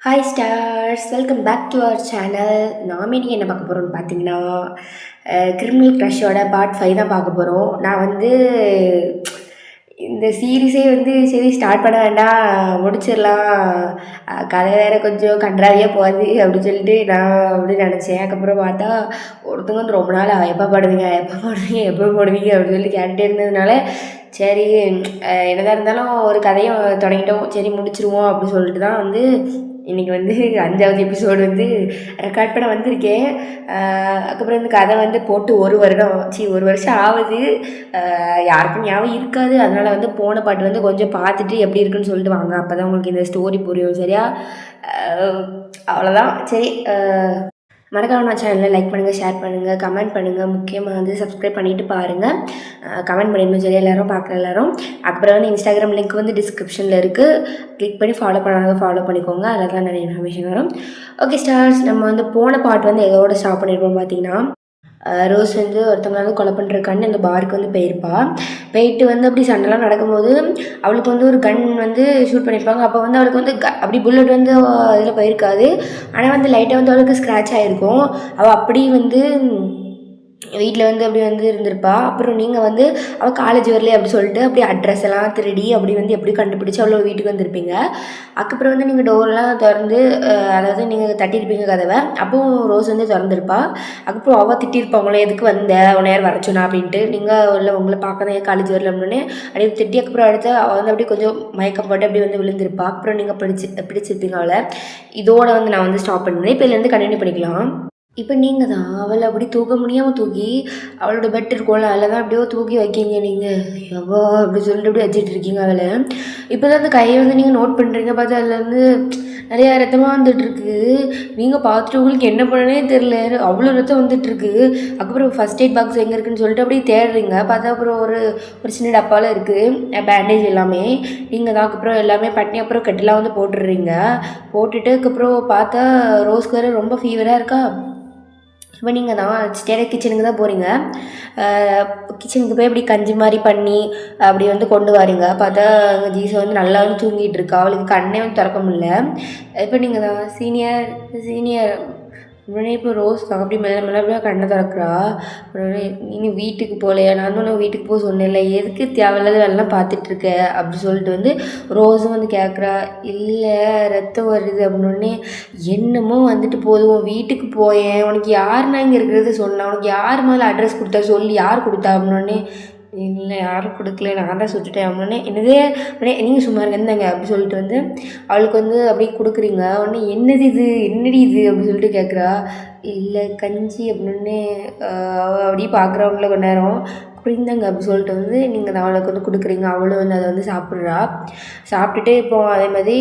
Hi stars, welcome back to our channel. நாம் இன்னைக்கு என்ன பார்க்க போகிறோம்னு பார்த்தீங்கன்னா, கிரிமினல் க்ரஷோட பார்ட் 5 தான் பார்க்க போகிறோம். நான் இந்த சீரீஸே சரி ஸ்டார்ட் பண்ண வேண்டாம், முடிச்சிடலாம், கதை வேறு கொஞ்சம் கன்றாவியாக போகுது அப்படின்னு சொல்லிட்டு நான் அப்படி நினச்சேன். அதுக்கப்புறம் பார்த்தா ஒருத்தவங்க ரொம்ப நாள் எப்போ போடுவீங்க அப்படின்னு சொல்லி கேட்டுகிட்டே இருந்ததுனால சரி என்னதான் இருந்தாலும் ஒரு கதையும் தொடங்கிட்டோம், சரி முடிச்சிருவோம் அப்படின்னு சொல்லிட்டு தான் இன்றைக்கி 5வது எபிசோடு ரெக்கார்ட் பண்ண வந்திருக்கேன். அதுக்கப்புறம் இந்த கதை போட்டு ஒரு வருஷம் ஆகுது. யாருக்கும் ஞாபகம் இருக்காது. அதனால் போன பாட்டு கொஞ்சம் பார்த்துட்டு எப்படி இருக்குன்னு சொல்லிட்டு வாங்க, அப்போ தான் உங்களுக்கு இந்த ஸ்டோரி புரியும். சரியா? அவ்வளோதான். சரி, மறக்காம நான் சேனலில் லைக் பண்ணுங்கள், ஷேர் பண்ணுங்கள், கமெண்ட் பண்ணுங்கள். முக்கியமாக சப்ஸ்கிரைப் பண்ணிவிட்டு பாருங்கள். கமெண்ட் பண்ணிடணும். சரி, எல்லோரும் பார்க்குற எல்லோரும். அப்புறம் இன்ஸ்டாகிராம் லிங்க் டிஸ்கிரிப்ஷனில் இருக்குது. கிளிக் பண்ணி ஃபாலோ பண்ணாங்க, ஃபாலோ பண்ணிக்கோங்க. அதில் தான் நிறைய இன்ஃபர்மேஷன் வரும். ஓகே ஸ்டார்ஸ், நம்ம போன பார்ட் எதோட ஸ்டாப் பண்ணியிருப்போம் பார்த்தீங்கன்னா, ரோஸ் ஒருத்தவங்க கொலை பண்ணுறக்கான்னு அந்த பாருக்கு போயிருப்பா. போயிட்டு அப்படி சண்டைலாம் நடக்கும்போது அவளுக்கு ஒரு கன் ஷூட் பண்ணியிருப்பாங்க. அப்போ அவளுக்கு அப்படி புல்லட் இதில் போயிருக்காது. ஆனால் லைட்டாக அவளுக்கு ஸ்க்ராட்ச் ஆகிருக்கும். அவள் அப்படி வீட்டில் அப்படி இருந்திருப்பா. அப்புறம் நீங்கள் அவள் காலேஜ் வரலையே அப்படி சொல்லிட்டு அப்படி அட்ரஸ் எல்லாம் திருடி அப்படி எப்படி கண்டுபிடிச்சி அவ்வளோ வீட்டுக்கு வந்திருப்பீங்க. அதுக்கப்புறம் நீங்கள் டோரெலாம் திறந்து, அதாவது நீங்கள் தட்டியிருப்பீங்க கதவை. அப்போது ரோஸ் திறந்துருப்பா. அதுக்கப்புறம் அவள் திட்டிருப்பாங்களே, எதுக்கு வந்த, உன்னை யார் வர சொன்னா அப்படின்ட்டு. நீங்கள் இல்லை உங்களை பார்க்க தான் காலேஜ் வரல அப்படின்னு அப்படியே திட்டி. அதுக்கப்புறம் அடுத்து அவள் அப்படி கொஞ்சம் மயக்கம் போட்டு அப்படி விழுந்திருப்பா. அப்புறம் நீங்கள் பிடிச்சிருப்பீங்க அவளை. இதோட நான் ஸ்டாப் பண்ணிருந்தேன். இப்போ இதுலேருந்து கண்டினியூ பண்ணிக்கலாம். இப்போ நீங்கள் தான் அவளை அப்படி தூக்க முடியாமல் தூக்கி அவளோட பெட் இருக்கும்ல, அதில் தான் அப்படியோ தூக்கி வைக்கிங்க. நீங்கள் எவ்வளோ அப்படி சொல்லிட்டு அப்படி வச்சிட்டு இருக்கீங்க அவளை. இப்போ தான் அந்த கையை நீங்கள் நோட் பண்ணுறீங்க. பார்த்து அதுலேருந்து நிறையா ரத்தமாக வந்துட்டுருக்கு. நீங்கள் பார்த்துட்டு உங்களுக்கு என்ன பண்ணனே தெரில, அவ்வளோ ரத்தம் வந்துட்டுருக்கு. அதுக்கப்புறம் ஃபஸ்ட் எய்ட் பாக்ஸ் எங்கே இருக்குதுன்னு சொல்லிட்டு அப்படியே தேடுறீங்க. பார்த்தா அப்புறம் ஒரு சின்ன டப்பாவில் இருக்குது பேண்டேஜ் எல்லாமே. நீங்கள் தான் அதுக்கப்புறம் எல்லாமே பண்ணி அப்புறம் கட்டெலாம் போட்டுடுறீங்க. போட்டுட்டு அதுக்கப்புறம் பார்த்தா ரோஸ்க்கு வேறு ரொம்ப ஃபீவராக இருக்கா. இப்போ நீங்கள் தான் ஸ்டேட் கிச்சனுக்கு தான் போகிறீங்க. கிச்சனுக்கு போய் இப்படி கஞ்சி மாதிரி பண்ணி அப்படி கொண்டு வரீங்க. பார்த்தா ஜீஸை நல்லா தூங்கிட்டு இருக்கா. அவளுக்கு கண்ணே திறக்க முடியல. இப்போ நீங்கள் தான் சீனியர் உடனே இப்போ ரோஸ் தான் அப்படி மெல்ல கண்ணை திறக்கிறா. உடனே நீ வீட்டுக்கு போகலையா, நான் தான் வீட்டுக்கு போக சொன்னேன்ல, எதுக்கு தேவையில்லாத வேலைலாம் பார்த்துட்ருக்க அப்படி சொல்லிட்டு ரோஸும் கேட்குறா. இல்லை ரத்தம் வருது அப்படின்னே. என்னமோ போதும், வீட்டுக்கு போயேன், உனக்கு யார் நான் இங்கே இருக்கிறது சொன்னேன், உனக்கு யார் மேலே அட்ரஸ் கொடுத்தா சொல்லி, யார் கொடுத்தா அப்படின்னே. இல்லை யாரும் கொடுக்கல, நான் தான் சுட்டுட்டேன் அப்படின்னே. என்னதே உடனே நீங்கள் சும்மா இருந்தாங்க அப்படி சொல்லிட்டு அவளுக்கு அப்படி கொடுக்குறீங்க. உடனே என்னடி இது அப்படி சொல்லிட்டு கேட்குறா. இல்லை கஞ்சி அப்படின்னே. அப்படியே பார்க்குறவங்கள கொஞ்ச நேரம் புரிந்தாங்க அப்படி சொல்லிட்டு நீங்கள் தான் அவளுக்கு கொடுக்குறீங்க. அவளும் அதை சாப்பிட்றா. சாப்பிட்டுட்டு இப்போ அதே மாதிரி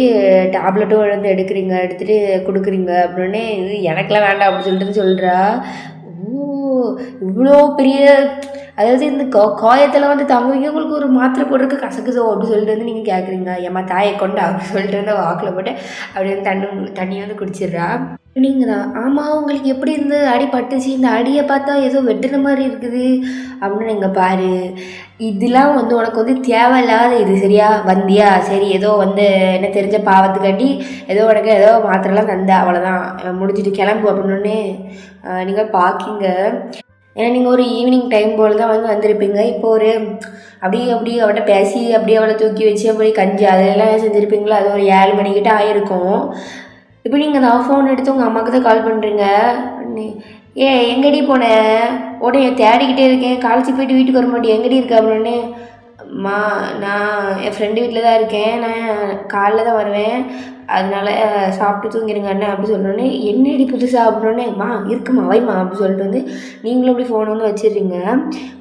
டேப்லெட்டும் எடுக்கிறீங்க, எடுத்துகிட்டு கொடுக்குறீங்க அப்படின்னே. இது எனக்கெலாம் வேண்டாம் அப்படி சொல்லிட்டு சொல்கிறா. இவ்வளோ பெரிய, அதாவது இந்த காயத்தில் தங்குவீங்க, உங்களுக்கு ஒரு மாத்திரை போடுறதுக்கு கசக்குதோ அப்படி சொல்லிட்டு நீங்கள் கேட்குறீங்க. ஏம்மா தாயை கொண்டா அப்படி சொல்லிட்டு வாக்கில் போட்டு அப்படி தண்ணி குடிச்சிடுறா. நீங்கள் தான் ஆமாம், உங்களுக்கு எப்படி அடி பட்டுச்சு, இந்த அடியை பார்த்தா ஏதோ வெட்டுன மாதிரி இருக்குது அப்படின்னு. நீங்கள் பாரு, இதெல்லாம் உனக்கு தேவையில்லாத இது. சரியா? வந்தியா சரி, ஏதோ என்ன தெரிஞ்ச பாவத்துக்காண்டி ஏதோ உனக்கு ஏதோ மாத்திரைலாம் தந்த, அவ்வளோதான், முடிஞ்சிட்டு கிளம்பு அப்படின்னு நீங்கள் பார்க்கிங்க. ஏன்னா நீங்கள் ஒரு ஈவினிங் டைம் போல் தான் வந்திருப்பீங்க. இப்போ அப்படி அவட்ட பேசி அப்படியே அவளை தூக்கி வச்சு அப்படி கஞ்சி அதெல்லாம் செஞ்சுருப்பீங்களா. அது ஒரு 7 மணிக்கிட்ட ஆகிருக்கும். இப்போ நீங்கள் தான் ஃபோன் எடுத்து உங்கள் அம்மாவுக்கு தான் கால் பண்ணுறீங்க. எங்கடி போனேன், உடனே தேடிக்கிட்டே இருக்கேன், காலேஜுக்கு போயிட்டு வீட்டுக்கு வர மாட்டேன், எங்கடி இருக்க அப்படின்னு. அம்மா நான் என் ஃப்ரெண்டு வீட்டில் தான் இருக்கேன், நான் காலைல தான் வருவேன், அதனால சாப்பிட்டு தூங்கிடுங்க அண்ணன் அப்படி சொன்னோடனே. என்னடி புதுசாக அப்படின்னோடனே, இருக்குமா வைமா அப்படி சொல்லிட்டு நீங்களும் அப்படி ஃபோனை வச்சிடுறீங்க.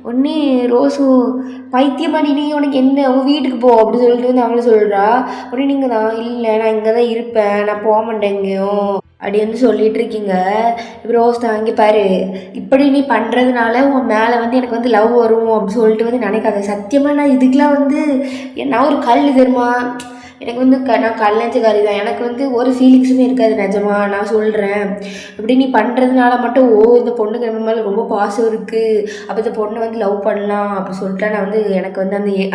உடனே ரோஸும் பைத்தியமாடி, நீ உனக்கு என்ன, உங்கள் வீட்டுக்கு போ அப்படி சொல்லிட்டு அவளும் சொல்கிறா. உடனே நீங்கள் தான் இல்லை நான் இங்கே தான் இருப்பேன், நான் போக மாட்டேன் எங்கேயும் அப்படி சொல்லிகிட்டு இருக்கீங்க. இப்போ ரோஸ் தான் இங்கே பாரு, இப்படி நீ பண்ணுறதுனால உன் மேலே எனக்கு லவ் வரும் அப்படி சொல்லிட்டு நினைக்காத. சத்தியமாக நான் இதுக்கெலாம் நான் ஒரு கல் தெரியுமா, எனக்கு நான் கல்லஞ்சக்காரி தான், எனக்கு ஒரு ஃபீலிங்ஸுமே இருக்காது நிஜமா, நான் சொல்கிறேன். இப்படி நீ பண்ணுறதுனால மட்டும் இந்த பொண்ணுக்கு நம்ம மேலே ரொம்ப பாசம் இருக்குது, அப்போ இந்த பொண்ணை லவ் பண்ணலாம் அப்படி சொல்லிட்டா நான் எனக்கு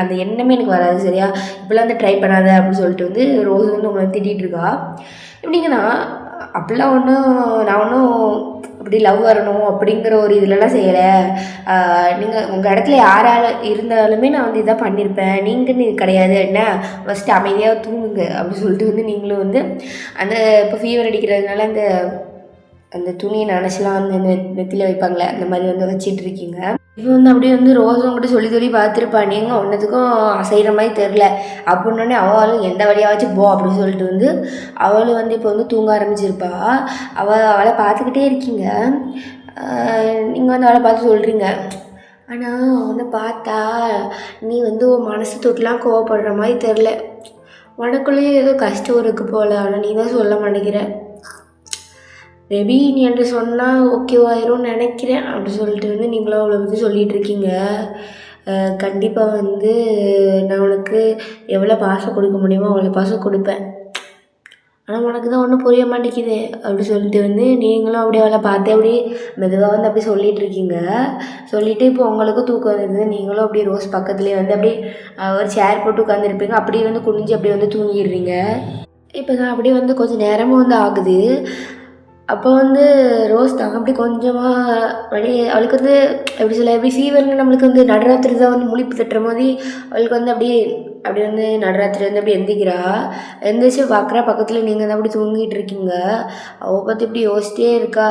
அந்த எண்ணமே எனக்கு வராது. சரியா? இப்போலாம் ட்ரை பண்ணாத அப்படி சொல்லிட்டு ரோஸ் உங்களை திட்டிகிட்டு இருக்கா. எப்படிங்கன்னா அப்படிலாம் ஒன்றும் நான் ஒன்றும் அப்படி லவ் வரணும் அப்படிங்கிற ஒரு இதுலலாம் செய்யலை. நீங்கள் உங்கள் இடத்துல யாரால் இருந்தாலுமே நான் வந்து இதான் பண்ணியிருப்பேன், நீங்கள்னு இது கிடையாது, என்ன ஃபஸ்ட்டு அமைதியாக தூங்குங்க அப்படின்னு சொல்லிட்டு வந்து நீங்களும் வந்து அந்த இப்போ ஃபீவர் அடிக்கிறதுனால அந்த அந்த துணியை நினச்சலாம் வந்து நெத்தியில் வைப்பாங்களே அந்த மாதிரி வந்து வச்சிட்ருக்கீங்க. இப்போ வந்து அப்படியே வந்து ரோஸ் உங்கள்கிட்ட சொல்லி சொல்லி பார்த்துருப்பா, நீங்கள் ஒன்றதுக்கும் அசைகிற மாதிரி தெரில அப்படின்னோடனே அவளும் எந்த வழியாச்சும் போ அப்படின்னு சொல்லிட்டு வந்து அவளும் வந்து இப்போ வந்து தூங்க ஆரம்பிச்சிருப்பா. அவளை பார்த்துக்கிட்டே இருக்கீங்க. நீங்கள் வந்து அவளை பார்த்து சொல்கிறீங்க, ஆனால் அவனை பார்த்தா நீ வந்து உன் மனசு தொட்டுலாம் கோவப்படுற மாதிரி தெரில, உனக்குள்ளேயே ஏதோ கஷ்டம் இருக்குது போல், ஆனால் நீ தான் சொல்ல மாட்டேங்கிற, மேபி நீ என்று சொன்னால் ஓகேவாயிரும்னு நினைக்கிறேன் அப்படி சொல்லிட்டு வந்து நீங்களும் அவளை பற்றி சொல்லிகிட்ருக்கீங்க. கண்டிப்பாக வந்து நான் உனக்கு எவ்வளோ பாசம் கொடுக்க முடியுமோ அவ்வளோ பாசம் கொடுப்பேன், ஆனால் உனக்கு தான் ஒன்றும் புரிய மாட்டேங்குது அப்படி சொல்லிட்டு வந்து நீங்களும் அப்படியே அவளை பார்த்து அப்படியே மெதுவாக வந்து அப்படி சொல்லிகிட்ருக்கீங்க. சொல்லிவிட்டு இப்போ உங்களுக்கும் தூக்கம் வந்துடுது. நீங்களும் அப்படியே ரோஸ் பக்கத்துலேயே வந்து அப்படியே ஒரு சேர் போட்டு உட்காந்துருப்பீங்க. அப்படியே வந்து குனிஞ்சு அப்படியே வந்து தூங்கிடுறீங்க. இப்போ தான் அப்படியே வந்து கொஞ்சம் நேரமும் வந்து ஆகுது. அப்போ வந்து ரோஸ் தான் அப்படி கொஞ்சமாக அப்படியே அவளுக்கு வந்து எப்படி சொல்ல, எப்படி ஃபீவர்னு நம்மளுக்கு வந்து நடுராத்திரி தான் வந்து முழிப்பு தட்டுற மாதிரி அவளுக்கு வந்து அப்படி வந்து நடுராத்திரி வந்து அப்படி எந்திக்கிறா. எந்திரிச்சு பார்க்குறா பக்கத்தில் நீங்கள் தான் அப்படி தூங்கிட்டு இருக்கீங்க. அவள் பற்றி இப்படி யோசிச்சிட்டே இருக்கா,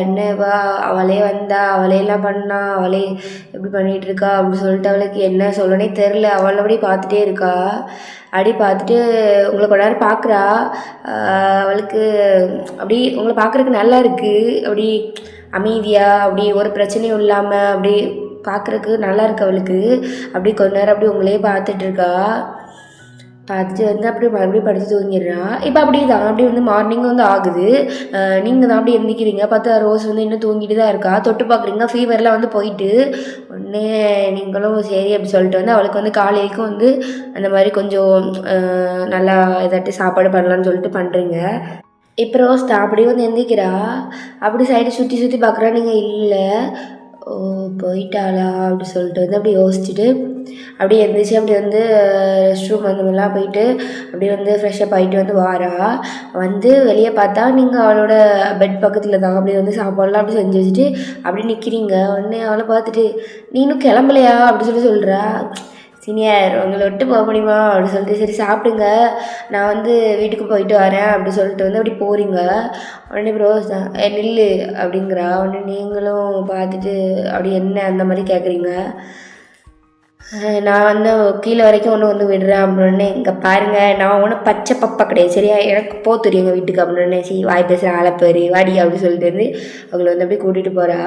என்னவா அவளே வந்தா, அவளே எல்லாம் பண்ணா, அவளே எப்படி பண்ணிகிட்டு இருக்கா அப்படின்னு சொல்லிட்டு அவளுக்கு என்ன சொல்லனே தெரில. அவளை அப்படி பார்த்துட்டே இருக்கா. அப்படி பார்த்துட்டு உங்களை கொஞ்ச நேரம் பார்க்குறா. அவளுக்கு அப்படி உங்களை பார்க்குறதுக்கு நல்லா இருக்குது, அப்படி அமைதியாக அப்படி ஒரு பிரச்சனையும் இல்லாமல் அப்படி பார்க்குறக்கு நல்லா இருக்கு அவளுக்கு. அப்படி கொஞ்ச நேரம் அப்படி உங்களே பார்த்துட்ருக்கா. பார்த்துட்டு வந்து அப்படி மறுபடியும் படுத்து தூங்கிடுறா. இப்போ அப்படி தான் அப்படி வந்து மார்னிங் வந்து ஆகுது. நீங்கள் தான் அப்படி எந்திக்கிறீங்க. பார்த்தா ரோஸ் வந்து இன்னும் தூங்கிட்டு தான் இருக்கா. தொட்டு பார்க்குறீங்க, ஃபீவர்லாம் வந்து போயிட்டு உடனே நீங்களும் சரி அப்படி சொல்லிட்டு வந்து அவளுக்கு வந்து காலையிலைக்கும் வந்து அந்த மாதிரி கொஞ்சம் நல்லா ஏதாட்டி சாப்பாடு பண்ணலான்னு சொல்லிட்டு பண்ணுறீங்க. இப்போ ரோஸ் தான் அப்படி வந்து எந்திக்கிறா. அப்படி சைடு சுற்றி சுற்றி பார்க்குறா, நீங்கள் இல்லை. ஓ போயிட்டாளா அப்படி சொல்லிட்டு வந்து அப்படி யோசிச்சுட்டு அப்படியே எழுந்திரிச்சு அப்படி வந்து ரெஸ்ட் ரூம் அந்த மாதிரிலாம் போயிட்டு அப்படியே வந்து ஃப்ரெஷ்ஷப் ஆகிட்டு வந்து வாரா. வந்து வெளியே பார்த்தா நீங்கள் அவளோட பெட் பக்கத்தில் தான் அப்படியே வந்து சாப்பாடுலாம் அப்படி செஞ்சு வச்சுட்டு அப்படி நிற்கிறீங்க. உடனே அவளை பார்த்துட்டு நீனும் கிளம்பலையா அப்படி சொல்கிறா. சீனியர் உங்களை விட்டு போக முடியுமா அப்படி சொல்லிட்டு சரி சாப்பிடுங்க, நான் வந்து வீட்டுக்கு போயிட்டு வரேன் அப்படி சொல்லிட்டு வந்து அப்படி போகிறீங்க. உடனே ரோஸ் தான் நில்லு அப்படிங்கிறா. உடனே நீங்களும் பார்த்துட்டு அப்படி என்ன அந்த மாதிரி கேட்குறீங்க. நான் வந்து கீழே வரைக்கும் ஒன்று வந்து விடுறேன் அப்படின்னு. இங்கே பாருங்கள், நான் ஒன்றும் பச்சை பப்பா கிடையாது சரியா, எனக்கு போக தெரியும் எங்கள் வீட்டுக்கு அப்படின்னு. சரி வாய் பேசுகிற ஆளப்பேர் வாடி அப்படி சொல்லிட்டு வந்து அவங்களை வந்து அப்படியே கூட்டிகிட்டு போகிறா.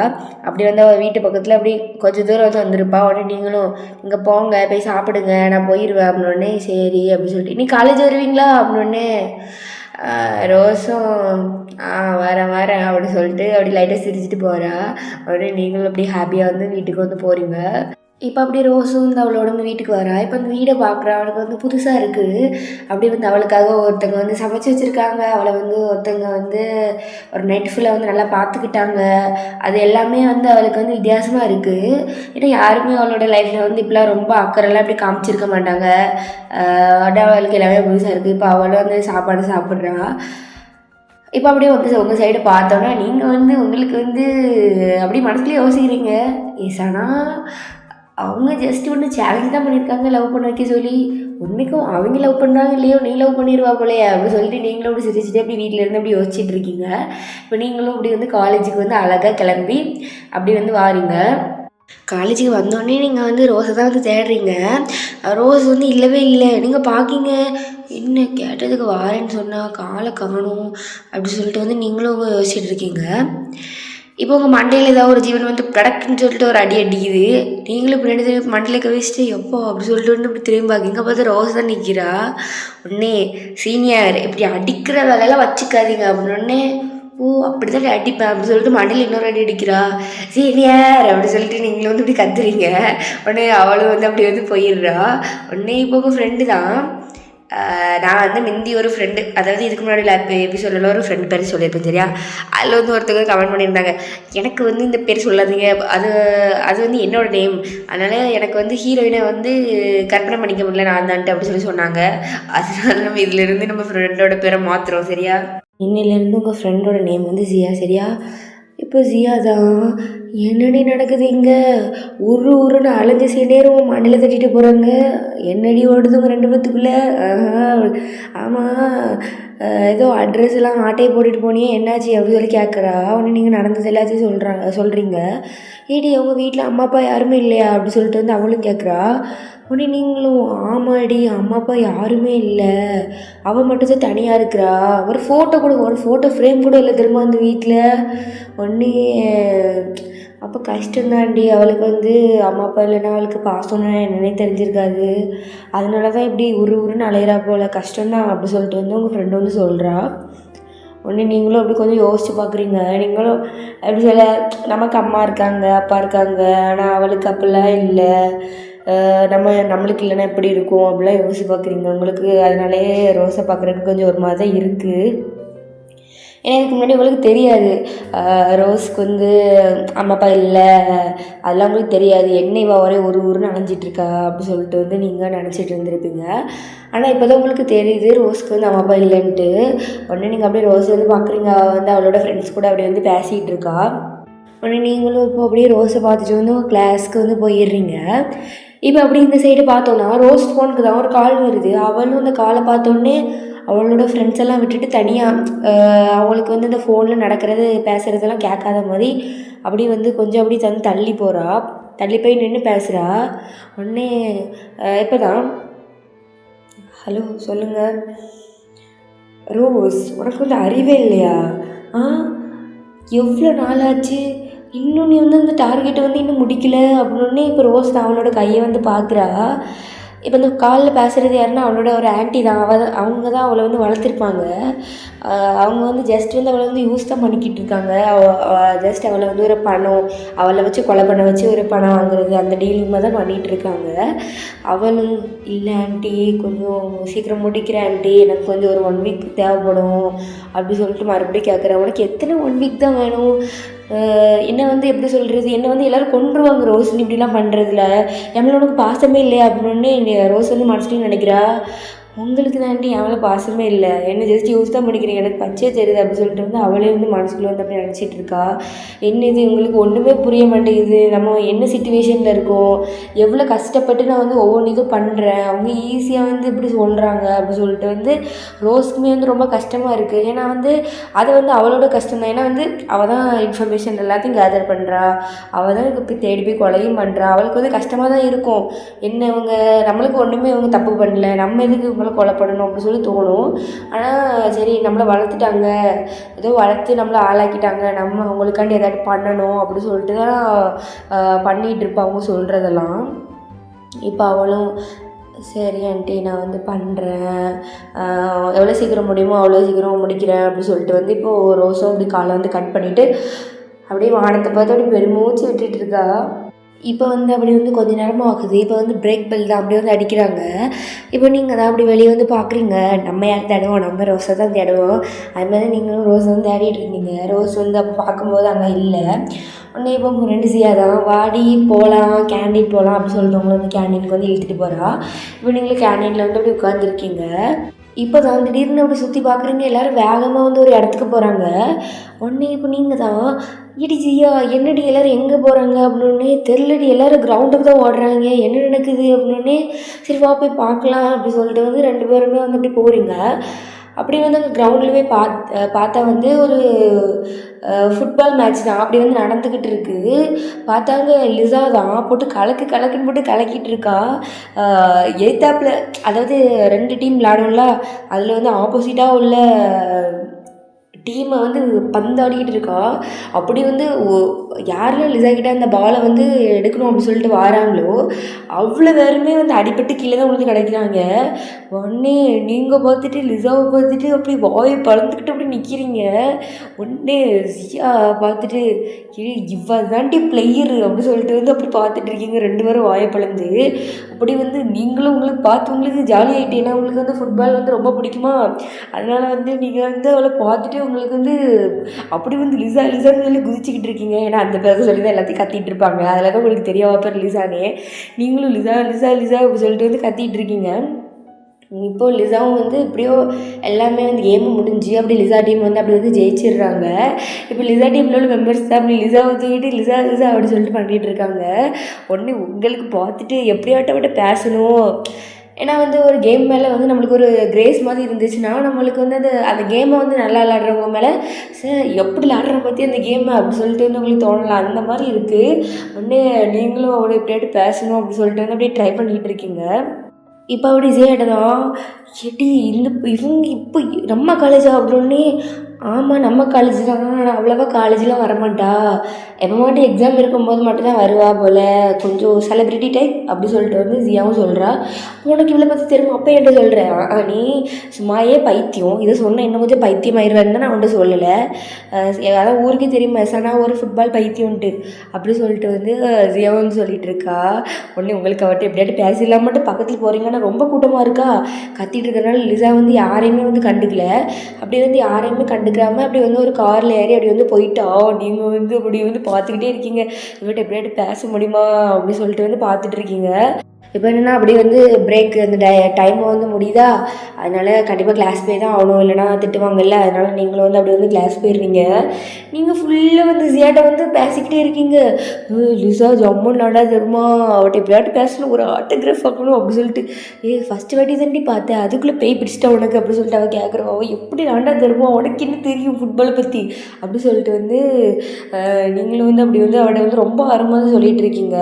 அப்படி வந்து அவள் வீட்டு பக்கத்தில் அப்படி கொஞ்சம் தூரம் வந்து வந்திருப்பா. உடனே நீங்களும் இங்கே போங்க போய் சாப்பிடுங்க நான் போயிடுவேன் அப்படின்னே. சரி அப்படின்னு சொல்லிட்டு நீ காலேஜ் வருவீங்களா அப்படின்னே. ரோஸும் வரேன் அப்படி சொல்லிட்டு அப்படி லைட்டாக சிரிச்சிட்டு போகிறா. உடனே நீங்களும் அப்படி ஹாப்பியாக வந்து வீட்டுக்கு வந்து போகிறீங்க. இப்போ அப்படியே ரோஸும் வந்து அவளோட வந்து வீட்டுக்கு வரா. இப்போ அந்த வீடை பார்க்குறா. அவளுக்கு வந்து புதுசாக இருக்குது. அப்படி வந்து அவளுக்காக ஒருத்தங்க வந்து சமைச்சு வச்சுருக்காங்க. அவளை வந்து ஒருத்தங்க வந்து ஒரு நைட் ஃபுல்லாக வந்து நல்லா பார்த்துக்கிட்டாங்க. அது எல்லாமே வந்து அவளுக்கு வந்து வித்தியாசமாக இருக்குது. ஏன்னா யாருமே அவளோட லைஃப்பில் வந்து இப்போலாம் ரொம்ப அக்கறைலாம் அப்படி காமிச்சிருக்க மாட்டாங்க. அவளுக்கு எல்லாமே புதுசாக இருக்குது. இப்போ அவளும் வந்து சாப்பாடு சாப்பிட்றா. இப்போ அப்படியே வந்து உங்கள் சைடு பார்த்தோன்னா நீங்கள் வந்து உங்களுக்கு வந்து அப்படி மனசுலேயே யோசிக்கிறீங்க, ஏசானா அவங்க ஜஸ்ட் ஒன்று சேலஞ்ச் தான் பண்ணியிருக்காங்க லவ் பண்ண வைக்க சொல்லி, உண்மைக்கும் அவங்க லவ் பண்ணுறாங்க இல்லையோ நீ லவ் பண்ணிடுவா போலையே அப்படின்னு சொல்லிட்டு நீங்களும் அப்படி சிரிச்சுட்டு அப்படி வீட்டில் இருந்து அப்படி யோசிச்சுட்டு இருக்கீங்க. இப்போ நீங்களும் அப்படி வந்து காலேஜுக்கு வந்து அழகாக கிளம்பி அப்படி வந்து வாரீங்க. காலேஜுக்கு வந்தோடனே நீங்கள் வந்து ரோஸை தான் வந்து தேடுறீங்க. ரோஸ் வந்து இல்லவே இல்லை. நீங்கள் பார்க்கிங்க, என்ன கேட்டதுக்கு வாரேன்னு சொன்னால் காலை காணும் அப்படி சொல்லிட்டு வந்து நீங்களும் யோசிச்சுட்டு இருக்கீங்க. இப்போ உங்கள் மண்டையில் ஏதாவது ஒரு ஜீவன் வந்து கடக்குன்னு சொல்லிட்டு ஒரு அடி அடிக்குது. நீங்களும் பின்னாடி திரும்பி மண்டையில் கவிச்சிட்டு எப்போ அப்படி சொல்லிட்டு வந்து இப்படி திரும்பி பார்க்கிங்க. பார்த்து ரோஸ் தான் நிற்கிறா. உடனே சீனியர் இப்படி அடிக்கிற வேலையெல்லாம் வச்சுக்காதீங்க அப்படின்னு. ஓ அப்படி தான் அடிப்பேன் அப்படி சொல்லிட்டு மண்டையில் இன்னொரு அடி அடிக்கிறா. சீனியர் அப்படி சொல்லிட்டு நீங்களும் வந்து இப்படி கத்துறீங்க. உடனே அவளும் வந்து அப்படி வந்து போயிடுறா. உடனே இப்போ உங்கள் ஃப்ரெண்டு தான் நான் வந்து முந்தி ஒரு ஃப்ரெண்டு, அதாவது இதுக்கு முன்னாடி எபிசோடில் ஒரு ஃப்ரெண்ட் பேர் சொல்லியிருப்பேன் சரியா. அதில் வந்து ஒருத்தவங்க கமெண்ட் பண்ணியிருந்தாங்க, எனக்கு வந்து இந்த பேர் சொல்லாதீங்க, அது அது வந்து என்னோடய நேம், அதனால் எனக்கு வந்து ஹீரோயினை வந்து கற்பனை பண்ணிக்க முடியல நான் தான்ட்டு அப்படி சொன்னாங்க. அதனால நம்ம இதிலேருந்து நம்ம ஃப்ரெண்டோட பேரை மாற்றுறோம் சரியா. இன்னிலேருந்து உங்கள் ஃப்ரெண்டோட நேம் வந்து ஜியா சரியா. இப்போ ஜியா தான். என்னடி நடக்குது இங்கே? உருன்னு அலைஞ்ச நேரம் மண்ணில் தட்டிட்டு போகிறாங்க. என்னடி ஓடுதுங்க 2 பேத்துக்குள்ளே? ஆமாம், ஏதோ அட்ரஸ் எல்லாம் ஆட்டையை போட்டுட்டு போனியே, என்னாச்சு அப்படி சொல்லி கேட்குறா. ஒன்று நீங்கள் நடந்தது எல்லாத்தையும் சொல்கிறீங்க. ஏடி அவங்க வீட்டில் அம்மா அப்பா யாருமே இல்லையா அப்படி சொல்லிட்டு வந்து அவளும் கேட்குறா. உடனே நீங்களும் ஆமாடி அம்மா அப்பா யாருமே இல்லை, அவள் மட்டும் தான் தனியாக இருக்கிறா, ஒரு ஃபோட்டோ ஃப்ரேம் கூட இல்லை திரும்ப அந்த வீட்டில். ஒன்றே அப்போ கஷ்டந்தாண்டி, அவளுக்கு வந்து அம்மா அப்பா இல்லைன்னா அவளுக்கு பாசம்னா என்னன்னே தெரிஞ்சிருக்காது, அதனால தான் இப்படி உருன்னு அலையிறா போல், கஷ்டம்தான் அப்படி சொல்லிட்டு வந்து உங்கள் ஃப்ரெண்டு வந்து சொல்கிறா. ஒன்று நீங்களும் அப்படி கொஞ்சம் யோசிச்சு பார்க்குறீங்க. நீங்களும் எப்படி சொல்ல, நமக்கு அம்மா இருக்காங்க அப்பா இருக்காங்க, ஆனால் அவளுக்கு அப்படிலாம் இல்லை, நம்மளுக்கு இல்லைன்னா எப்படி இருக்கும் அப்படிலாம் யோசிச்சு பார்க்குறீங்க. உங்களுக்கு அதனாலே ரோஸை பார்க்குறதுக்கு கொஞ்சம் ஒரு மாதிரி தான் இருக்குது. ஏன்னா இதுக்கு முன்னாடி உங்களுக்கு தெரியாது, ரோஸ்க்கு வந்து அம்மா அப்பா இல்லை அதெல்லாம் உங்களுக்கு தெரியாது, என்ன இவள் ஒரே ஊருன்னு அலைஞ்சிட்ருக்கா அப்படி சொல்லிட்டு வந்து நீங்கள் நினச்சிட்டு இருந்திருப்பீங்க. ஆனால் இப்போ தான் உங்களுக்கு தெரியுது ரோஸ்க்கு வந்து அம்மா அப்பா இல்லைன்ட்டு. உடனே நீங்கள் அப்படியே ரோஸ் வந்து பார்க்குறீங்க, அவள் வந்து அவளோட ஃப்ரெண்ட்ஸ் கூட அப்படியே வந்து பேசிகிட்டு இருக்கா. உடனே நீங்களும் இப்போ அப்படியே ரோஸை பார்த்துட்டு வந்து உங்கள் கிளாஸ்க்கு வந்து போயிடுறீங்க. இப்போ அப்படி இந்த சைடு பார்த்தோன்னா ரோஸ் ஃபோனுக்கு தான் ஒரு கால் வருது. அவளும் அந்த காலை பார்த்தோன்னே அவளோட ஃப்ரெண்ட்ஸ் எல்லாம் விட்டுட்டு தனியாக அவங்களுக்கு வந்து இந்த ஃபோனில் நடக்கிறது பேசுகிறதெல்லாம் கேட்காத மாதிரி அப்படி வந்து கொஞ்சம் அப்படி தள்ளி போகிறா, தள்ளி போய் நின்று பேசுகிறா. உடனே இப்போ தான் ஹலோ சொல்லுங்கள் ரோஸ், உனக்கு வந்து அறிவே இல்லையா? எவ்வளோ நாளாச்சு, இன்னும் நீ வந்து அந்த டார்கெட்டை வந்து இன்னும் முடிக்கல அப்படின்னே. இப்போ ரோஸ் தான் அவளோட கையை வந்து பார்க்குறா. இப்போ இந்த காலில் பேசுகிறது யாருன்னா அவளோட ஒரு ஆன்ட்டி தான். அவங்க தான் அவளை வந்து வளர்த்துருப்பாங்க. அவங்க வந்து ஜஸ்ட் வந்து அவளை வந்து யூஸ் தான் பண்ணிக்கிட்டு இருக்காங்க. ஜஸ்ட் அவளை வந்து ஒரு பணம், அவளை வச்சு கொலை பண்ண வச்சு ஒரு பணம் வாங்குறது அந்த டீலிங்காக தான் பண்ணிகிட்டு இருக்காங்க. அவளும் இல்லை ஆன்ட்டி கொஞ்சம் சீக்கிரம் முடிக்கிற ஆன்ட்டி, எனக்கு கொஞ்சம் ஒரு 1 வீக் தேவைப்படும் அப்படி சொல்லிட்டு மறுபடியும் கேட்குறேன். உனக்கு எத்தனை 1 வீக் தான் வேணும்? என்னை வந்து எப்படி சொல்கிறது, என்னை வந்து எல்லோரும் கொன்றுவாங்க ரோஸ் நீ இப்படிலாம் பண்ணுறதுல, என் உனக்கு பாசமே இல்லையா அப்படின்னு ரோஸ் வந்து மனசுலையும் நினைக்கிறா. உங்களுக்கு தாண்டி அவளை பாசமே இல்லை, என்ன ஜஸ்ட் யூஸ் தான் பண்ணிக்கிறீங்க, எனக்கு பச்சையே தெரியுது அப்படி சொல்லிட்டு வந்து அவளே வந்து மனசுக்குள்ளே வந்து அப்படி நினச்சிட்டு இருக்கா. என்ன இது உங்களுக்கு ஒன்றுமே புரிய மாட்டேங்குது, நம்ம என்ன சுச்சுவேஷனில் இருக்கோம், எவ்வளோ கஷ்டப்பட்டு நான் வந்து ஒவ்வொன்று இதுவும் பண்ணுறேன், அவங்க ஈஸியாக வந்து இப்படி சொல்கிறாங்க அப்படி சொல்லிட்டு வந்து ரோஸ்க்குமே வந்து ரொம்ப கஷ்டமாக இருக்குது. ஏன்னா வந்து அது வந்து அவளோட கஷ்டம் தான். ஏன்னா வந்து அவள் தான் இன்ஃபர்மேஷன் எல்லாத்தையும் கேதர் பண்ணுறா, அவள் தான் போய் தேடி போய் கொலையும் பண்ணுறா. அவளுக்கு வந்து கஷ்டமாக தான் இருக்கும், என்ன இவங்க நம்மளுக்கு ஒன்றுமே இவங்க தப்பு பண்ணல, நம்ம எதுக்கு கொலை பண்ணணும் அப்படின்னு சொல்லி தோணும். ஆனால் சரி நம்மளை வளர்த்துட்டாங்க, ஏதோ வளர்த்து நம்மளை ஆளாக்கிட்டாங்க, நம்ம அவங்களுக்காண்டி ஏதாவது பண்ணணும் அப்படின்னு சொல்லிட்டு தான் பண்ணிகிட்டு இருப்போம் அவங்க சொல்கிறதெல்லாம். இப்போ அவளும் சரி ஆண்டி நான் வந்து பண்ணுறேன், எவ்வளோ சீக்கிரம் முடியுமோ அவ்வளோ சீக்கிரம் முடிக்கிறேன் அப்படின்னு சொல்லிட்டு வந்து இப்போது ரோஸும் அப்படி காலை வந்து கட் பண்ணிவிட்டு அப்படியே வானத்தை பார்த்து அப்படி பெருமூச்சு விட்டுட்டு இருக்கா. இப்போ வந்து அப்படி வந்து கொஞ்ச நேரமாக ஆகுது. இப்போ வந்து பிரேக் பெல் தான் அப்படி வந்து அடிக்கிறாங்க. இப்போ நீங்கள் தான் அப்படி வெளியே வந்து பார்க்குறீங்க, நம்ம யார் தேடுவோம், நம்ம ரோஸை தான் தேடுவோம். அது மாதிரி நீங்களும் ரோஸ் வந்து தேடிட்டு இருந்தீங்க. ரோஸ் வந்து அப்போ பார்க்கும்போது அங்கே இல்லை. உடனே இப்போ உங்கள் 2 ஜியா தான் வாடி போகலாம் கேண்டீன் போகலாம் அப்படின்னு சொல்லிட்டு உங்களை வந்து கேண்டீனுக்கு வந்து இழுத்துட்டு போகிறா. இப்போ நீங்களும் கேண்டீனில் வந்து அப்படி உட்காந்துருக்கீங்க. இப்போ தான் திடீர்னு அப்படி சுற்றி பார்க்குறீங்க, எல்லோரும் வேகமாக வந்து ஒரு இடத்துக்கு போகிறாங்க. உடனே இப்போ நீங்கள் தான் இடி ஜியா என்னடி எல்லோரும் எங்கே போகிறாங்க அப்படின்னே தெரிலடி, எல்லோரும் கிரவுண்டுக்கு தான் ஓடுறாங்க, என்ன நடக்குது அப்படின்னே. சரி வா போய் பார்க்கலாம் அப்படி சொல்லிட்டு வந்து 2 பேருமே வந்து அப்படி போகிறீங்க. அப்படி வந்து அந்த கிரவுண்ட்லேயே பார்த்தா வந்து ஒரு ஃபுட்பால் மேட்ச் தான் அப்படி வந்து நடந்துக்கிட்டு இருக்குது. பார்த்தாங்க லிசா தான் போட்டு கலக்குன்னு போட்டு கலக்கிட்டு இருக்கா. எய்த்தாப்பில் அதாவது 2 டீம் விளாடும்ல, அதில் வந்து ஆப்போசிட்டாக உள்ள டீமை வந்து பந்தாடிக்கிட்டு இருக்கா. அப்படி வந்து யாரெல்லாம் லிசா கிட்ட அந்த பாலை வந்து எடுக்கணும் அப்படின்னு சொல்லிட்டு வாராங்களோ அவ்வளோ பேருமே வந்து அடிபட்டு கீழே தான் விழுந்து கிடைக்கிறாங்க. உடனே நீங்கள் பார்த்துட்டு லிசாவை பார்த்துட்டு அப்படி வாயை பறந்துக்கிட்டு அப்படி நிற்கிறீங்க. உடனே ஜியா பார்த்துட்டு இவ தாண்டி பிளேயரு அப்படி சொல்லிட்டு வந்து அப்படி பார்த்துட்டு இருக்கீங்க 2 பேரும் வாயை பழந்து. அப்படி வந்து நீங்களும் உங்களுக்கு பார்த்து உங்களுக்கு ஜாலியாகிட்டு, ஏன்னா உங்களுக்கு வந்து ஃபுட்பால் வந்து ரொம்ப பிடிக்குமா, அதனால் வந்து நீங்கள் வந்து அவளை பார்த்துட்டு உங்களுக்கு வந்து அப்படி வந்து லிசா லிசான்னு சொல்லி குதிச்சுக்கிட்டு இருக்கீங்க. ஏன்னா அந்த பேரை சொல்லி தான் எல்லாத்தையும் கத்திட்டு இருப்பாங்க, அதில் தான் உங்களுக்கு தெரியாம பேர் லிசானே. நீங்களும் லிசா லிசா லிசா அப்படி சொல்லிட்டு வந்து கத்திட்டு இருக்கீங்க. இப்போது லிசாவும் வந்து எப்படியோ எல்லாமே வந்து கேமு முடிஞ்சு அப்படி லிசா டீம் வந்து அப்படி வந்து ஜெயிச்சிடுறாங்க. இப்போ லிசா டீமில் உள்ள மெம்பர்ஸ் தான் அப்படி லிசாவை தூக்கிட்டு லிசா லிசா அப்படி சொல்லிட்டு பண்ணிகிட்டு இருக்காங்க. உடனே உங்களுக்கு பார்த்துட்டு எப்படியாட்ட பேசணும், ஏன்னா வந்து ஒரு கேம் மேலே வந்து நம்மளுக்கு ஒரு கிரேஸ் மாதிரி இருந்துச்சுன்னா நம்மளுக்கு வந்து அந்த கேமை வந்து நல்லா விளாட்றவங்க மேலே சார் எப்படி விளாட்ற பற்றி அந்த கேமை அப்படி சொல்லிட்டு வந்து உங்களுக்கு தோணலாம். அந்த மாதிரி இருக்குது. உடனே நீங்களும் அவளை எப்படியாட்டு பேசணும் அப்படி சொல்லிட்டு வந்து அப்படியே ட்ரை பண்ணிகிட்டு இருக்கீங்க. இப்போ அப்படி தான் எடி இந்த இவங்க இப்போ நம்ம காலேஜா அப்படின்னே. ஆமாம், நம்ம காலேஜ் தான். ஆனால் அவ்வளோவா காலேஜெலாம் வரமாட்டா, எப்போ மட்டும் எக்ஸாம் இருக்கும்போது மட்டும்தான் வருவா போல், கொஞ்சம் செலிப்ரிட்டி டைப் அப்படி சொல்லிட்டு வந்து ஜியாவும் சொல்கிறா. உனக்கு இவ்வளோ பற்றி தெரியுமா, அப்போ என்கிட்ட சொல்கிறேன். நீ சும்மாயே பைத்தியம், இதை சொன்னால் இன்னும் கொஞ்சம் பைத்தியம் ஆயிடுவேன்னு தான் நான் அவன்கிட்ட சொல்லலை. அதான் ஊருக்கே தெரியுமா சனா ஒரு ஃபுட்பால் பைத்தியம்ன்ட்டு அப்படி சொல்லிட்டு வந்து ஜியாவும் வந்து சொல்லிகிட்டு இருக்கா. உடனே உங்களுக்கு அவர்கிட்ட எப்படியாட்டு பேசிடலாம் மட்டும் பக்கத்தில் போகிறீங்கன்னா ரொம்ப கூட்டமாக இருக்கா, கத்திட்டு இருக்கிறனால லிசா வந்து யாரையுமே வந்து கண்டுக்கல. அப்படி வந்து யாரையுமே கண்டுக்காமல் அப்படி வந்து ஒரு காரில் ஏறி அப்படி வந்து போயிட்டா. நீங்கள் வந்து அப்படி வந்து பார்த்துக்கிட்டே இருக்கீங்க, இவர்கிட்ட எப்படியாட்டு பேச முடியுமா அப்படி சொல்லிட்டு வந்து பார்த்துட்டு இருக்கீங்க. இப்போ என்னென்னா அப்படி வந்து பிரேக் அந்த டைம் வந்து முடியுதா, அதனால் கண்டிப்பாக கிளாஸ் போய் தான் ஆகணும், இல்லைனா திட்டுவாங்கல்ல, அதனால் நீங்களும் வந்து அப்படி வந்து கிளாஸ் போயிடுவீங்க. நீங்கள் ஃபுல்லாக வந்து ஜியாட்ட வந்து பேசிக்கிட்டே இருக்கீங்க. லிசா ஜம்முன்னு நாடா தருமா, அவட்ட எப்படியாட்டு பேசணும், ஒரு ஆட்டோகிராஃப் ஆகணும் அப்படி சொல்லிட்டு. ஃபஸ்ட்டு வாட்டி தாண்டி பார்த்தேன், அதுக்குள்ளே பேய் பிடிச்சிட்டா உனக்கு அப்படி சொல்லிட்டு அவள் கேட்குறோம். அவள் எப்படி நாண்டா தருமா, உனக்கு என்ன தெரியும் ஃபுட்பாலை பற்றி அப்படி சொல்லிட்டு வந்து நீங்களும் வந்து அப்படி வந்து அவட வந்து ரொம்ப ஆர்வமாக சொல்லிகிட்டு இருக்கீங்க.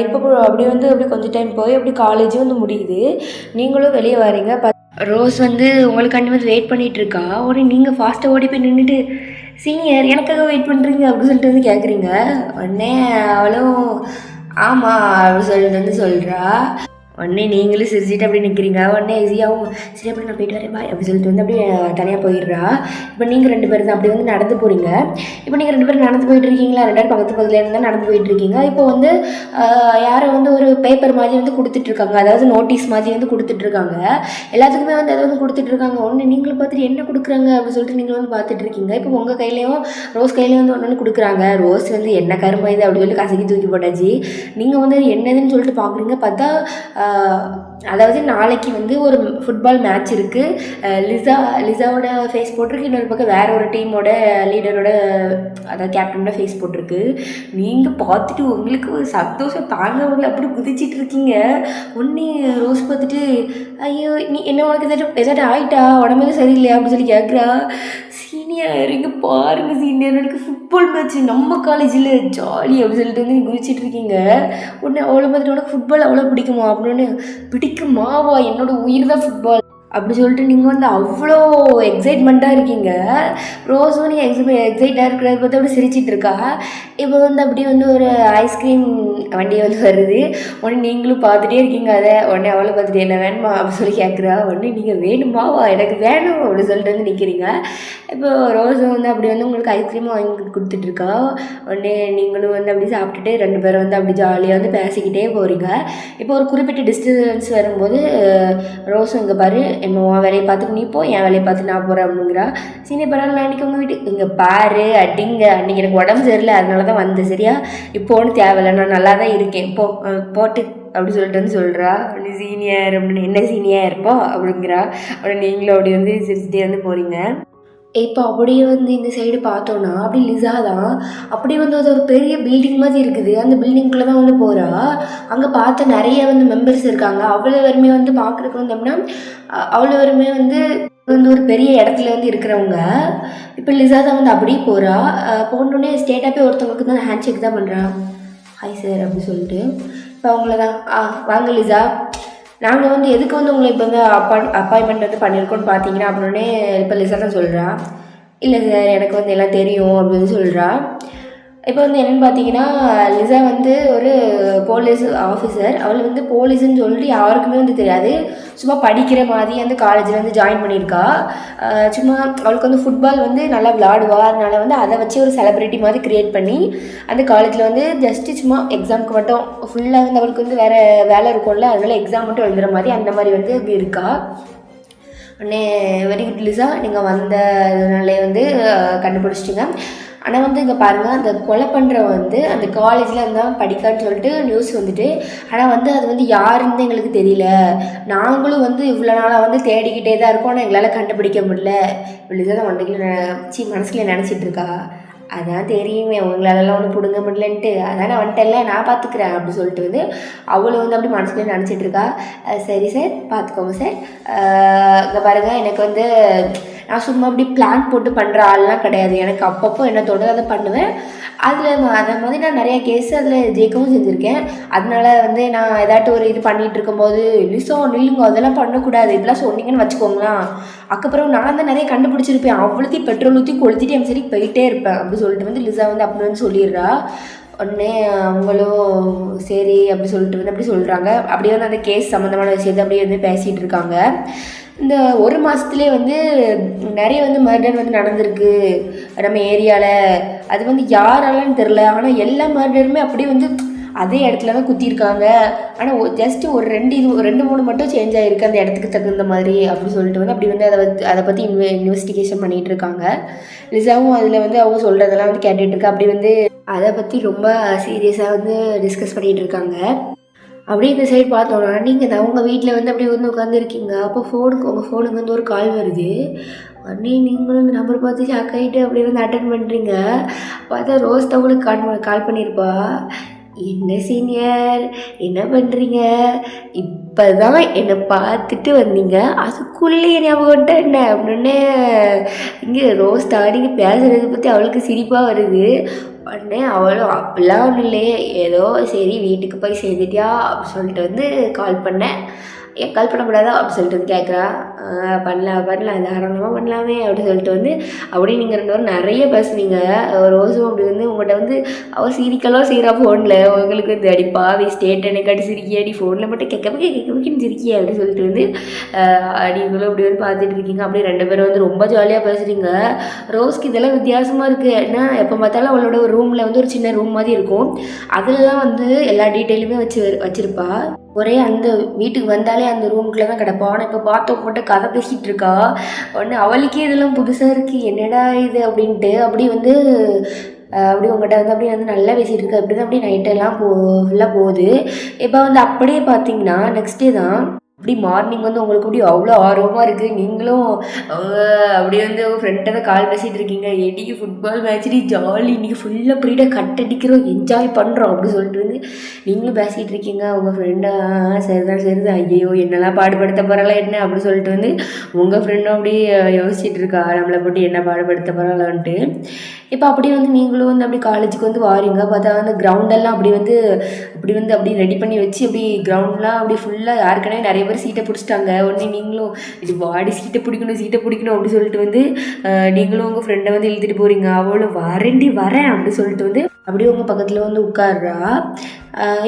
இப்போ அப்படி வந்து அப்படி கொஞ்சம் டைம் போய் அப்படி காலேஜும் வந்து முடியுது, நீங்களும் வெளியே வரீங்க. ரோஸ் வந்து உங்களுக்காண்டி வந்து வெயிட் பண்ணிகிட்டு இருக்கா. உடனே நீங்கள் ஃபாஸ்ட்டாக ஓடி போய் நின்றுட்டு சீனியர் எனக்காக வெயிட் பண்ணுறீங்க அப்படி சொல்லிட்டு வந்து கேட்குறீங்க. உடனே அவளும் ஆமாம் அப்படி சொல்லிட்டு வந்து சொல்கிறா. உடனே நீங்களும் சிரிச்சிட்டு அப்படி நிற்கிறீங்க. உடனே ஈஸியாகவும் சரி அப்படி நான் போயிட்டு வரேன் பாய் அப்படி சொல்லிட்டு வந்து அப்படியே தனியாக போயிடுறா. இப்போ நீங்கள் 2 பேர் தான் அப்படி வந்து நடந்து போகிறீங்க. இப்போ நீங்கள் 2 பேரும் நடந்து போயிட்டு இருக்கீங்களா, 2 பேரும் பக்கத்தில் இருந்தால் நடந்து போயிட்டு இருக்கீங்க. இப்போ வந்து யாரை வந்து ஒரு பேப்பர் மாதிரி வந்து கொடுத்துட்ருக்காங்க, அதாவது நோட்டீஸ் மாதிரி வந்து கொடுத்துட்ருக்காங்க, எல்லாத்துக்குமே வந்து அதை வந்து கொடுத்துட்ருக்காங்க. ஒன்று நீங்களும் பார்த்துட்டு என்ன கொடுக்குறாங்க அப்படின்னு சொல்லிட்டு நீங்களும் வந்து பார்த்துட்ருக்கீங்க. இப்போ உங்கள் கையிலையும் ரோஸ் கையிலையும் வந்து ஒன்று கொடுக்குறாங்க. ரோஸ் வந்து என்ன கரும்பு இது அப்படின்னு சொல்லி கசக்கி தூக்கி போட்டாச்சு. நீங்கள் வந்து என்னதுன்னு சொல்லிட்டு பார்க்குறீங்க. பார்த்தா அதாவது நாளைக்கு வந்து ஒரு ஃபுட்பால் மேட்ச் இருக்குது. லிசாவோட ஃபேஸ் போட்டிருக்கு, இன்னொரு பக்கம் வேறு ஒரு டீமோட லீடரோட அதாவது கேப்டனோட ஃபேஸ் போட்டிருக்கு. நீங்கள் பார்த்துட்டு உங்களுக்கு ஒரு சந்தோஷம் தாங்க முடியல, அப்படி குதிச்சிட்டு இருக்கீங்க. ஒன்று ரோஸ் பார்த்துட்டு ஐயோ நீ என்ன உனக்கு எதாட்டு ஆகிட்டா, உடம்புல சரியில்லையா அப்படின்னு சொல்லி கேட்குறா. சீனியர் இங்கே பாருங்கள் சீனியர், எனக்கு ஃபுட்பால் மேட்ச் நம்ம காலேஜில் ஜாலி அப்படின்னு சொல்லிட்டு வந்து குதிச்சிட்டு இருக்கீங்க. உடனே அவ்வளோ பார்த்துட்டு உனக்கு ஃபுட்பால் அவ்வளோ பிடிக்குமா அப்படின்னு. பிடிக்குமாவா, என்னோட உயிர் தான் ஃபுட்பால் அப்படி சொல்லிட்டு நீங்கள் வந்து அவ்வளோ எக்ஸைட்மெண்ட்டாக இருக்கீங்க. ரோஸும் நீங்கள் எக்ஸைட்டாக இருக்கிறத பார்த்து அப்படி சிரிச்சிட்டு இருக்கா. இப்போ வந்து அப்படியே வந்து ஒரு ஐஸ்கிரீம் வண்டி வந்து வருது. உடனே நீங்களும் பார்த்துட்டே இருக்கீங்க அதை. உடனே அவளை பார்த்துட்டு என்ன வேணுமா அப்படின்னு சொல்லி கேட்குறா. உடனே நீங்கள் வேணுமாவா, எனக்கு வேணும் அப்படி சொல்லிட்டு வந்து நிற்கிறீங்க. இப்போ ரோஸும் வந்து அப்படி வந்து உங்களுக்கு ஐஸ்கிரீமும் வாங்கி கொடுத்துட்ருக்கா. உடனே நீங்களும் வந்து அப்படி சாப்பிட்டுட்டு 2 பேரும் வந்து அப்படி ஜாலியாக வந்து பேசிக்கிட்டே போகிறீங்க. இப்போ ஒரு குறிப்பிட்ட டிஸ்டன்ஸ் வரும்போது ரோஸும் இங்கே பாரு என்ன உன் வேலையை பார்த்துட்டு நீ போ, என் வேலையை பார்த்து நான் போகிறேன் அப்படிங்கிறா. சீனி பரவாயில்ல அன்றைக்கி உங்கள் வீட்டுக்கு இங்கே பாரு அடிங்க, அன்றைக்கி எனக்கு உடம்பு சரியில்லை அதனால தான் வந்தேன், சரியா இப்போ ஒன்றும் தேவையில்லை, நான் நல்லா தான் இருக்கேன், போட்டு அப்படி சொல்லிட்டு வந்து சொல்கிறா. அப்படி சீனியர் அப்படின்னு என்ன சீனியர் இருப்போ அப்படிங்கிறா. அப்படி நீங்களும் அப்படி வந்து சிரிச்சிட்டே வந்து போகிறீங்க. இப்போ அப்படியே வந்து இந்த சைடு பார்த்தோன்னா அப்படி லிசா தான் அப்படியே வந்து அது ஒரு பெரிய பில்டிங் மாதிரி இருக்குது. அந்த பில்டிங்குள்ளே தான் வந்து போகிறா. அங்கே பார்த்த நிறைய வந்து மெம்பர்ஸ் இருக்காங்க. அவ்வளோ வருமே வந்து பார்க்குறதுக்கு வந்தோம்னா அவ்வளோ வருமே வந்து ஒரு பெரிய இடத்துல வந்து இருக்கிறவங்க. இப்போ லிசா தான் வந்து அப்படியே போகிறா. போனோடனே ஸ்டேட்டாக போய் ஒருத்தவங்களுக்கு தான் ஹேண்ட் ஷேக் தான் பண்ணுறா. ஹாய் சார் அப்படி சொல்லிட்டு. இப்போ அவங்கள தான் வாங்க லிசா, நாங்கள் வந்து எதுக்கு வந்து உங்களை இப்போ வந்து அப்பாயின்மெண்ட் வந்து பண்ணியிருக்கோன்னு பார்த்தீங்கன்னா அப்படின்னே இப்போ லிசா தான் சொல்கிறா. இல்லை சார் எனக்கு வந்து எல்லாம் தெரியும் அப்படின்னு சொல்கிறா. இப்போ வந்து என்னென்னு பார்த்தீங்கன்னா, லிசா வந்து ஒரு போலீஸ் ஆஃபீஸர். அவள் வந்து போலீஸுன்னு சொல்லிட்டு யாருக்குமே வந்து தெரியாது. சும்மா படிக்கிற மாதிரி அந்த காலேஜில் வந்து ஜாயின் பண்ணியிருக்கா. சும்மா அவளுக்கு வந்து ஃபுட்பால் வந்து நல்லா விளாடுவா. அதனால வந்து அதை வச்சு ஒரு செலிப்ரிட்டி மாதிரி க்ரியேட் பண்ணி அந்த காலேஜில் வந்து ஜஸ்ட்டு சும்மா எக்ஸாமுக்கு மட்டும் ஃபுல்லாக வந்து அவளுக்கு வந்து வேறு வேலை இருக்கும்ல, அதனால எக்ஸாம் மட்டும் எழுதுகிற மாதிரி அந்த மாதிரி வந்து இப்படி இருக்கா. உடனே வெரி குட் லிசா, நீங்கள் வந்ததுனாலே வந்து கண்டுபிடிச்சிட்டிங்க. ஆனால் வந்து இங்கே பாருங்கள், அந்த கொலை பண்ணுறவன் வந்து அந்த காலேஜில் இருந்தால் படிக்கான்னு சொல்லிட்டு நியூஸ் வந்துட்டு, ஆனால் வந்து அது வந்து யாருன்னு எங்களுக்கு தெரியல. நாங்களும் வந்து இவ்வளோ நாளாக வந்து தேடிக்கிட்டே தான் இருக்கோம், ஆனால் எங்களால் கண்டுபிடிக்க முடியல. லிசா தான் மனசில் நினச்சிட்டு இருக்கா. அதான் தெரியுமே உங்களாலெல்லாம் ஒன்று பிடுங்க முடியலன்ட்டு, அதான் நான் வந்துட்டேன்ல, நான் பார்த்துக்குறேன் அப்படி சொல்லிட்டு வந்து அவளும் வந்து அப்படி மனசுலேயே நினச்சிட்டு இருக்கா. சரி சார், பார்த்துக்கோங்க சார். இங்கே பாருங்கள், எனக்கு வந்து நான் சும்மா அப்படி பிளான் போட்டு பண்ணுற ஆள்லாம் கிடையாது. எனக்கு அப்பப்போ என்ன தோணுதோ அதை பண்ணுவேன். அதில் அதை மாதிரி நான் நிறையா கேஸு அதில் ஜெயிக்கவும் செஞ்சுருக்கேன். அதனால வந்து நான் ஏதாட்டும் ஒரு இது பண்ணிகிட்டு இருக்கும்போது, லிசா நில்லுங்க, அதெல்லாம் பண்ணக்கூடாது, இப்படிலாம் சொன்னீங்கன்னு வச்சுக்கோங்களேன், அதுக்கப்புறம் நான் தான் நிறைய கண்டுபிடிச்சிருப்பேன், அவ்வளோத்தையும் பெட்ரோல் ஊற்றி கொளுத்திட்டு என் சரி போயிட்டே இருப்பேன் அப்படி சொல்லிட்டு வந்து லிசா வந்து அப்படி வந்து சொல்லிடுறா. உடனே அவங்களும் சரி அப்படி சொல்லிட்டு வந்து அப்படி சொல்கிறாங்க. அப்படியே வந்து அந்த கேஸ் சம்மந்தமான விஷயத்தை அப்படியே வந்து பேசிகிட்டு இருக்காங்க. இந்த ஒரு மாதத்துலேயே வந்து நிறைய வந்து மர்டர் வந்து நடந்திருக்கு நம்ம ஏரியாவில். அது வந்து யாராலன்னு தெரில, ஆனால் எல்லா மர்டருமே அப்படியே வந்து அதே இடத்துல தான் குத்திருக்காங்க. ஆனால் ஜஸ்ட்டு ஒரு 2-3 மட்டும் சேஞ்ச் ஆகிருக்கு அந்த இடத்துக்கு தகுந்த மாதிரி அப்படி சொல்லிட்டு வந்து அப்படி வந்து அதை பற்றி இன்வெஸ்டிகேஷன் பண்ணிகிட்டு இருக்காங்க. லிசாவும் அதில் வந்து அவங்க சொல்கிறதெல்லாம் வந்து கேட்டுட்ருக்கா. அப்படி வந்து அதை பற்றி ரொம்ப சீரியஸாக வந்து டிஸ்கஸ் பண்ணிகிட்டு இருக்காங்க. அப்படியே இந்த சைடு பார்த்தோன்னா, நீங்கள் தான் உங்கள் வீட்டில் வந்து அப்படியே வந்து உட்காந்துருக்கீங்க. அப்போ உங்கள் ஃபோனுக்கு வந்து ஒரு கால் வருது. உடனே நீங்களும் இந்த நம்பர் பார்த்து ஷாக் ஆகிட்டு அப்படியே வந்து அட்டன் பண்ணுறீங்க. பார்த்தா ரோஸ் தான் உங்களுக்கு கால் பண்ணியிருப்பா. என்ன சீனியர், என்ன பண்ணுறீங்க? இப்போ தான் என்னை பார்த்துட்டு வந்தீங்க, அதுக்குள்ளேயே ஞாபகம் என்ன அப்படின்னு இங்கே ரோஸ் தாடிங்க பேசுகிறத பற்றி அவளுக்கு சிரிப்பாக வருது. உடனே அவளும் அப்படிலாம் ஒன்றும் இல்லையே, ஏதோ சரி வீட்டுக்கு போய் சேர்ந்துட்டியா அப்படி சொல்லிட்டு வந்து கால் பண்ணேன். ஏன் கால் பண்ணக்கூடாதா அப்படி சொல்லிட்டு வந்து கேட்குறா. பண்ணலாம் தாராளமாக பண்ணலாமே அப்படி சொல்லிட்டு வந்து அப்படியே நீங்கள் 2 பேரும் நிறைய பேசுனீங்க. ரோஸும் அப்படி வந்து உங்கள்கிட்ட வந்து அவள் சிரிக்கலாம் செய்கிறா ஃபோனில். உங்களுக்கு வந்து அடிப்பாவி ஸ்டேட் எனக்காட்டி சிரிக்கியா, அடி ஃபோனில் மட்டும் கேட்கன்னு சிரிக்கியா அப்படி சொல்லிட்டு வந்து நீங்களும் அப்படி வந்து பார்த்துட்டு இருக்கீங்க. அப்படியே 2 பேரும் வந்து ரொம்ப ஜாலியாக பேசுகிறீங்க. ரோஸ்க்கு இதெல்லாம் வித்தியாசமாக இருக்குது. ஏன்னா எப்போ பார்த்தாலும் அவளோட ஒரு ரூமில் வந்து ஒரு சின்ன ரூம் மாதிரி இருக்கும். அதில் தான் வந்து எல்லா டீட்டெயிலுமே வச்சுருப்பா. ஒரே அந்த வீட்டுக்கு வந்தாலே அந்த ரூமுக்குள்ளே தான் கிடப்பா. ஆனால் இப்போ பார்த்தவங்க மட்டும் கதை பேசிகிட்டு இருக்கா. உடனே அவளுக்கே இதெல்லாம் புதுசாக இருக்குது, என்னடா இது அப்படின்ட்டு அப்படி வந்து அப்படி உங்கள்கிட்ட வந்து அப்படியே வந்து நல்லா பேசிகிட்டு இருக்கா. அப்படி தான் அப்படியே நைட்டெல்லாம் ஃபுல்லாக போகுது. இப்போ வந்து அப்படியே பார்த்தீங்கன்னா நெக்ஸ்ட் டே தான் அப்படி மார்னிங் வந்து உங்களுக்கு அப்படி அவ்வளோ ஆர்வமாக இருக்குது. நீங்களும் அப்படியே வந்து உங்கள் ஃப்ரெண்ட்டை தான் கால் பேசிகிட்டு இருக்கீங்க. எடிக்கு ஃபுட்பால் மேட்ச்டி ஜாலி, இன்றைக்கி ஃபுல்லாக ப்ரீடாக கட் அடிக்கிறோம், என்ஜாய் பண்ணுறோம் அப்படி சொல்லிட்டு வந்து நீங்களும் பேசிகிட்டு இருக்கீங்க. உங்கள் ஃப்ரெண்டை சரிதான் ஐயோ என்னெல்லாம் பாடுபடுத்த போகிறாளா என்ன அப்படி சொல்லிட்டு வந்து உங்கள் ஃப்ரெண்டும் அப்படியே யோசிச்சுட்டு இருக்கா, நம்மளை போட்டு என்ன பாடுபடுத்த போகிறாளான்ட்டு. இப்போ அப்படியே வந்து நீங்களும் வந்து அப்படி காலேஜுக்கு வந்து வாரீங்க. பார்த்தா வந்து கிரவுண்டெல்லாம் அப்படி ரெடி பண்ணி வச்சு அப்படி கிரவுண்ட்லாம் அப்படி ஃபுல்லாக யாருக்கனே நிறைய பேர் சீட்டை பிடிச்சிட்டாங்க. உடனே நீங்களும் இது வாடி சீட்டை பிடிக்கணும் அப்படி சொல்லிட்டு வந்து நீங்களும் உங்கள் ஃப்ரெண்டை வந்து இழுத்துட்டு போகிறீங்க. அவளும் வரேன் அப்படி சொல்லிட்டு வந்து அப்படியே உங்கள் பக்கத்தில் வந்து உட்கார்றா.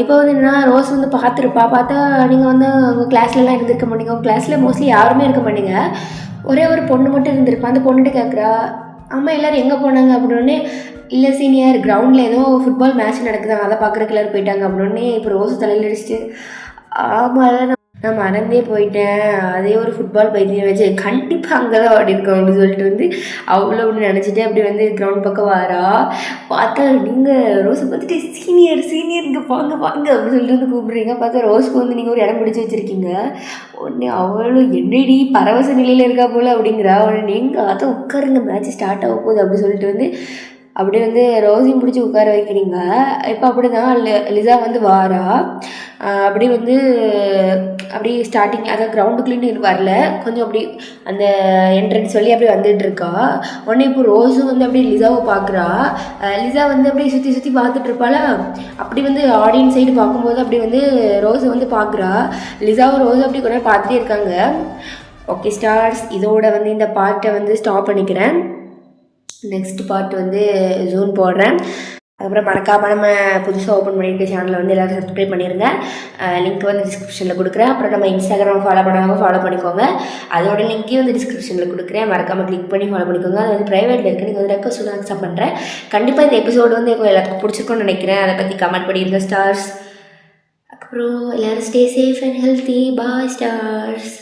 இப்போ வந்து என்னன்னா ரோஸ் வந்து பார்த்தா நீங்கள் வந்து உங்கள் கிளாஸ்லலாம் இருந்திருக்க மாட்டீங்க. உங்கள் கிளாஸில் மோஸ்ட்லி யாருமே இருக்க மாட்டீங்க. ஒரே ஒரு பொண்ணு மட்டும் இருந்திருப்பா. அந்த பொண்ணுகிட்ட கேட்குறா, ஆமாம் எல்லோரும் எங்கே போனாங்க அப்படின்னே. இல்லை சீனியர், கிரவுண்டில் ஏதோ ஃபுட்பால் மேட்ச் நடக்குதான், அதை பார்க்குறக்கு எல்லோரும் போயிட்டாங்க அப்படின்னே. இப்போ ரோஸ் தலையில் அடிச்சிட்டு, ஆமாம் நான் மறந்தே போயிட்டேன், அதே ஒரு ஃபுட்பால் பைத்தியம் வச்சு கண்டிப்பாக அங்கே தான் ஆடி இருக்கோம் அப்படின்னு சொல்லிட்டு வந்து அவ்வளோ அப்படி நினச்சிட்டு அப்படி வந்து கிரவுண்ட் பக்கம் வாரா. பார்த்தா நீங்கள் ரோஸை பார்த்துட்டு சீனியர் இங்கே வாங்க அப்படின்னு சொல்லிட்டு வந்து கூப்பிட்றீங்க. பார்த்தா ரோஸ்க்கு வந்து நீங்கள் ஒரு இடம் பிடிச்சி வச்சுருக்கீங்க. உடனே அவளும் என்னடி பரவச நிலையில் இருக்கா போல் அப்படிங்கிறா. உடனே நீங்கள் அதை உட்காருங்க, மேட்ச் ஸ்டார்ட் ஆக போகுது அப்படி சொல்லிட்டு வந்து அப்படியே வந்து ரோஸையும் பிடிச்சி உட்கார வைக்கிறீங்க. இப்போ அப்படி தான் லிசா வந்து வாரா. அப்படி வந்து அப்படி ஸ்டார்டிங் அதாவது கிரவுண்டுக்குள்ளேன்னு வரல, கொஞ்சம் அப்படி அந்த என்ட்ரன்ஸ் வழி அப்படி வந்துட்டு இருக்கா. உடனே இப்போ ரோஸும் வந்து அப்படியே லிசாவை பார்க்குறா. லிசா வந்து அப்படியே சுற்றி பார்த்துட்டு இருப்பாளா. அப்படி வந்து ஆடியன்ஸ் சைடு பார்க்கும்போது அப்படி வந்து ரோஸை வந்து பார்க்குறா. லிசாவும் ரோஸும் அப்படி கொஞ்சம் பார்த்துட்டே இருக்காங்க. ஓகே ஸ்டார்ஸ், இதோட வந்து இந்த பார்ட்டை வந்து ஸ்டாப் பண்ணிக்கிறேன். நெக்ஸ்ட் பார்ட் வந்து ஜூன் போடுறேன். அதுக்கப்புறம் மறக்காமல் நம்ம புதுசாக ஓப்பன் பண்ணியிருக்க சேனலை வந்து எல்லோரும் சப்ஸ்கிரைப் பண்ணிடுங்க. லிங்க் வந்து டிஸ்கிரிப்ஷனில் கொடுக்குறேன். அப்புறம் நம்ம இன்ஸ்டாகிராம் ஃபாலோ பண்ணாங்க ஃபாலோ பண்ணிக்கோங்க. அதோட லிங்க்கையும் வந்து டிஸ்கிரிப்ஷனில் கொடுக்குறேன். மறக்காமல் கிளிக் பண்ணி ஃபாலோ பண்ணிக்கோங்க. அது வந்து ப்ரைவேட்டில் இருக்குது. நீங்கள் வந்து ரெக்வஸ்ட் வந்து அக்செப்ட் பண்ணுறேன். கண்டிப்பாக இந்த எபிசோடு வந்து எல்லாத்துக்கும் பிடிச்சிருக்குன்னு நினைக்கிறேன். அதை பற்றி கமெண்ட் பண்ணியிருந்த ஸ்டார்ஸ். அப்புறம் எல்லோரும் stay safe and healthy. Bye stars.